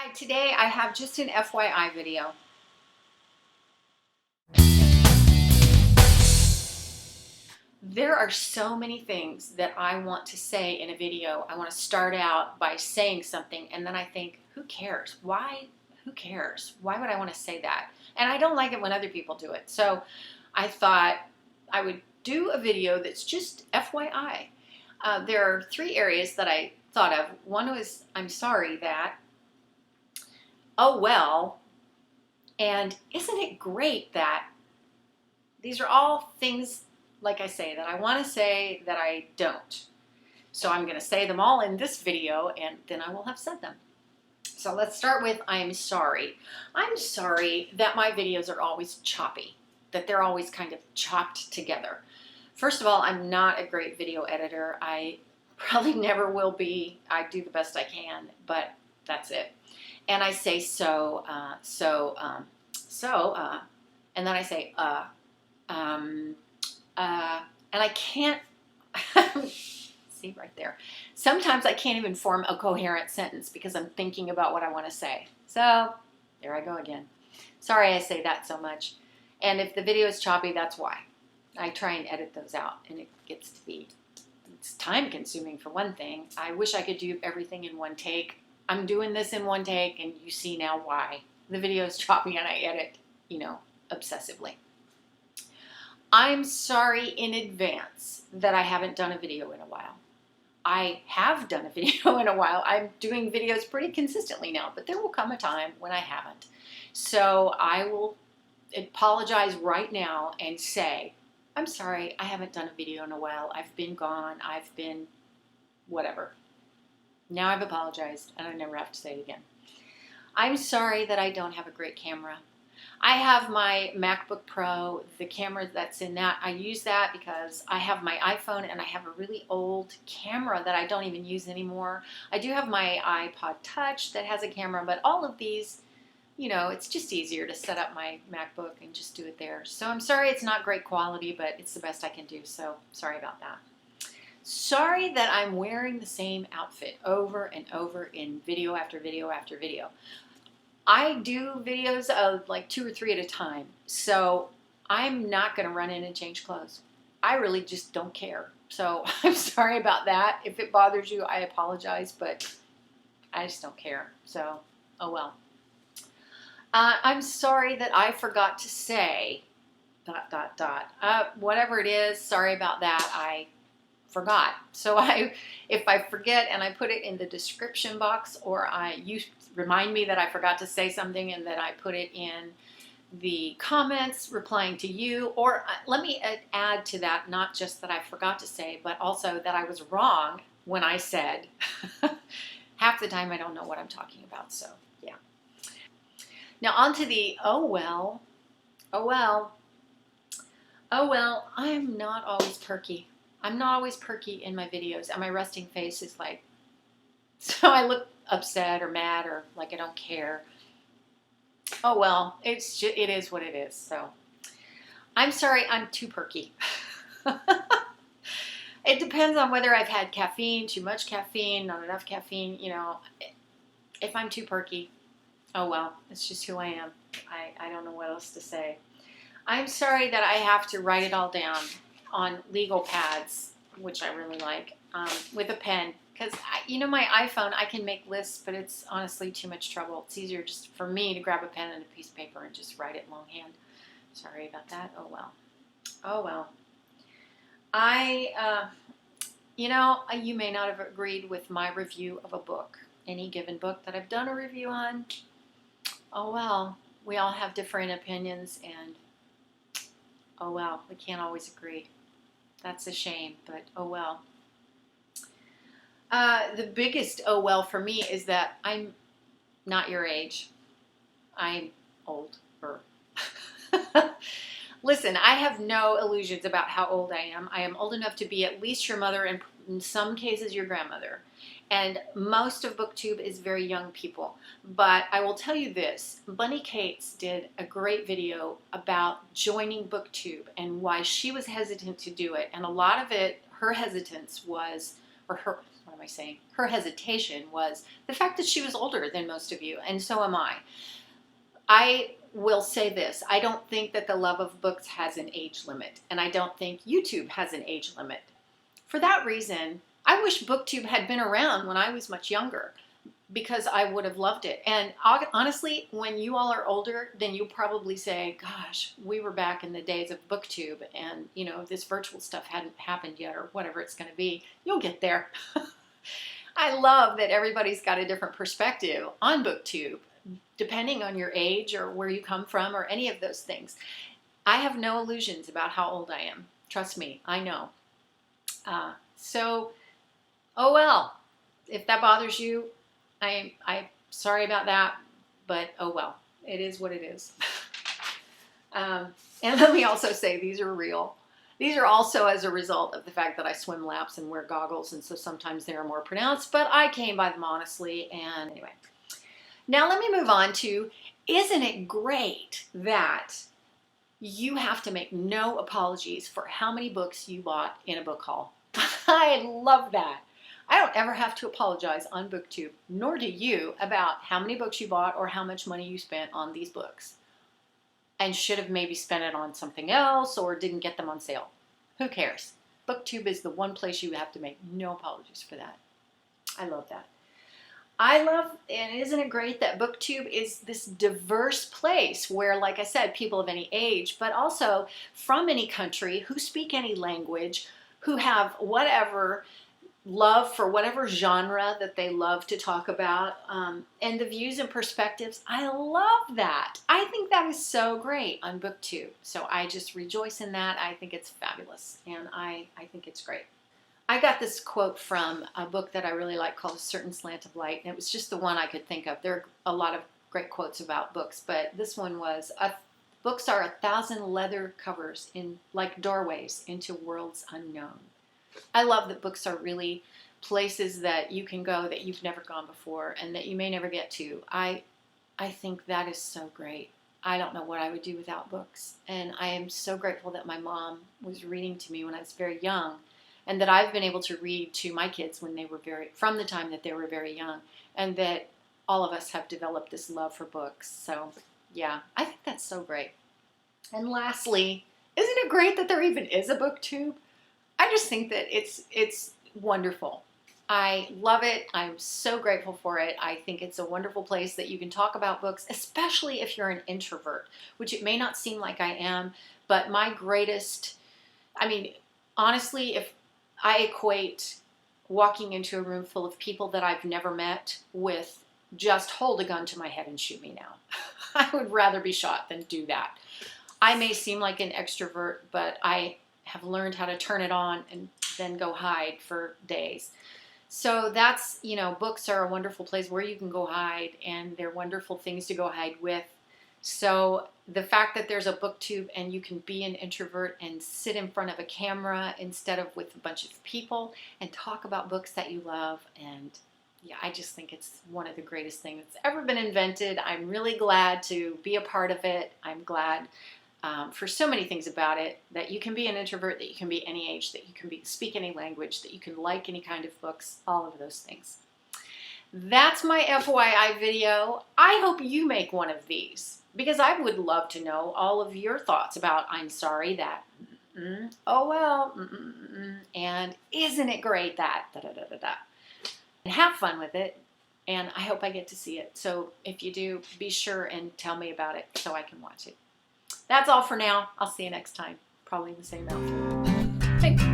Hi, today I have just an FYI video. There are so many things that I want to say in a video. I want to start out by saying something and then I think, who cares? Why? Who cares? Why would I want to say that? And I don't like it when other people do it. So I thought I would do a video that's just FYI. There are three areas that I thought of. One was, I'm sorry that, oh well, and isn't it great that these are all things, like I say, that I want to say that I don't. So I'm going to say them all in this video and then I will have said them. So let's start with I'm sorry. I'm sorry that my videos are always choppy, that they're always kind of chopped together. First of all, I'm not a great video editor. I probably never will be. I do the best I can, but that's it. And I say and then I say and I can't, see right there. Sometimes I can't even form a coherent sentence because I'm thinking about what I want to say. So there I go again. Sorry I say that so much. And if the video is choppy, that's why. I try and edit those out and it gets to be, it's time consuming for one thing. I wish I could do everything in one take. I'm doing this in one take and you see now why. The video is choppy and I edit, obsessively. I'm sorry in advance that I haven't done a video in a while. I have done a video in a while. I'm doing videos pretty consistently now, but there will come a time when I haven't. So I will apologize right now and say, I'm sorry, I haven't done a video in a while. I've been gone. I've been whatever. Now I've apologized and I never have to say it again. I'm sorry that I don't have a great camera. I have my MacBook Pro, the camera that's in that. I use that because I have my iPhone and I have a really old camera that I don't even use anymore. I do have my iPod Touch that has a camera, but all of these, it's just easier to set up my MacBook and just do it there. So I'm sorry it's not great quality, but it's the best I can do, so sorry about that. Sorry that I'm wearing the same outfit over and over in video after video after video. I do videos of like 2 or 3 at a time, so I'm not going to run in and change clothes. I really just don't care. So I'm sorry about that. If it bothers you, I apologize, but I just don't care. So, oh well. I'm sorry that I forgot to say ... whatever it is, sorry about that. I forgot. So if I forget and I put it in the description box, or you remind me that I forgot to say something and that I put it in the comments replying to you, or let me add to that, not just that I forgot to say, but also that I was wrong when I said. Half the time I don't know what I'm talking about, so yeah. Now on to the oh well, I'm not always perky. I'm not always perky in my videos, and my resting face is like, so I look upset or mad or like I don't care. Oh well, it is what it is. So I'm sorry I'm too perky. It depends on whether I've had caffeine, too much caffeine, not enough caffeine, If I'm too perky, oh well, it's just who I am. I don't know what else to say. I'm sorry that I have to write it all down on legal pads, which I really like, with a pen. Because, my iPhone, I can make lists, but it's honestly too much trouble. It's easier just for me to grab a pen and a piece of paper and just write it longhand. Sorry about that. Oh, well. Oh, well. You may not have agreed with my review of a book. Any given book that I've done a review on. Oh, well. We all have different opinions, and oh, well. We can't always agree. That's a shame, but oh, well. The biggest oh well for me is that I'm not your age. I'm older. Listen, I have no illusions about how old I am. I am old enough to be at least your mother and in some cases your grandmother. And most of BookTube is very young people. But I will tell you this, Bunny Cates did a great video about joining BookTube and why she was hesitant to do it. And a lot of it, her hesitance was, or her, what am I saying? Her hesitation was the fact that she was older than most of you, and so am I. I will say this. I don't think that the love of books has an age limit, and I don't think YouTube has an age limit. For that reason, I wish BookTube had been around when I was much younger, because I would have loved it. And honestly, when you all are older, then you'll probably say, gosh, we were back in the days of BookTube, and you know, this virtual stuff hadn't happened yet, or whatever it's going to be. You'll get there. I love that everybody's got a different perspective on BookTube, depending on your age or where you come from or any of those things. I have no illusions about how old I am. Trust me, I know. Oh well, if that bothers you, I'm sorry about that, but oh well, it is what it is. And let me also say, these are real. These are also as a result of the fact that I swim laps and wear goggles, and so sometimes they're more pronounced, but I came by them honestly, and anyway. Now let me move on to, isn't it great that you have to make no apologies for how many books you bought in a book haul? I love that. I don't ever have to apologize on BookTube, nor do you, about how many books you bought or how much money you spent on these books and should have maybe spent it on something else or didn't get them on sale. Who cares? BookTube is the one place you have to make no apologies for that. I love that. I love, and isn't it great that BookTube is this diverse place where, like I said, people of any age, but also from any country, who speak any language, who have whatever love for whatever genre that they love to talk about, and the views and perspectives. I love that. I think that is so great on BookTube. So I just rejoice in that. I think it's fabulous, and I think it's great. I got this quote from a book that I really like called A Certain Slant of Light, and it was just the one I could think of. There are a lot of great quotes about books, but this one was, books are 1,000 leather covers like doorways into worlds unknown. I love that books are really places that you can go that you've never gone before and that you may never get to. I think that is so great. I don't know what I would do without books, and I am so grateful that my mom was reading to me when I was very young, and that I've been able to read to my kids when they were from the time that they were very young, and that all of us have developed this love for books. So yeah, I think that's so great. And lastly, isn't it great that there even is a BookTube? I just think that it's wonderful. I love it. I'm so grateful for it. I think it's a wonderful place that you can talk about books, especially if you're an introvert, which it may not seem like I am, but honestly, if I equate walking into a room full of people that I've never met with just hold a gun to my head and shoot me now. I would rather be shot than do that. I may seem like an extrovert, but I have learned how to turn it on and then go hide for days. So that's, books are a wonderful place where you can go hide, and they're wonderful things to go hide with. So the fact that there's a BookTube and you can be an introvert and sit in front of a camera instead of with a bunch of people and talk about books that you love, and yeah, I just think it's one of the greatest things that's ever been invented. I'm really glad to be a part of it. I'm glad for so many things about it, that you can be an introvert, that you can be any age, that you can speak any language, that you can like any kind of books, all of those things. That's my FYI video. I hope you make one of these, because I would love to know all of your thoughts about I'm sorry that, oh well, and isn't it great that, and have fun with it, and I hope I get to see it. So if you do, be sure and tell me about it so I can watch it. That's all for now. I'll see you next time. Probably the same outfit. Thanks.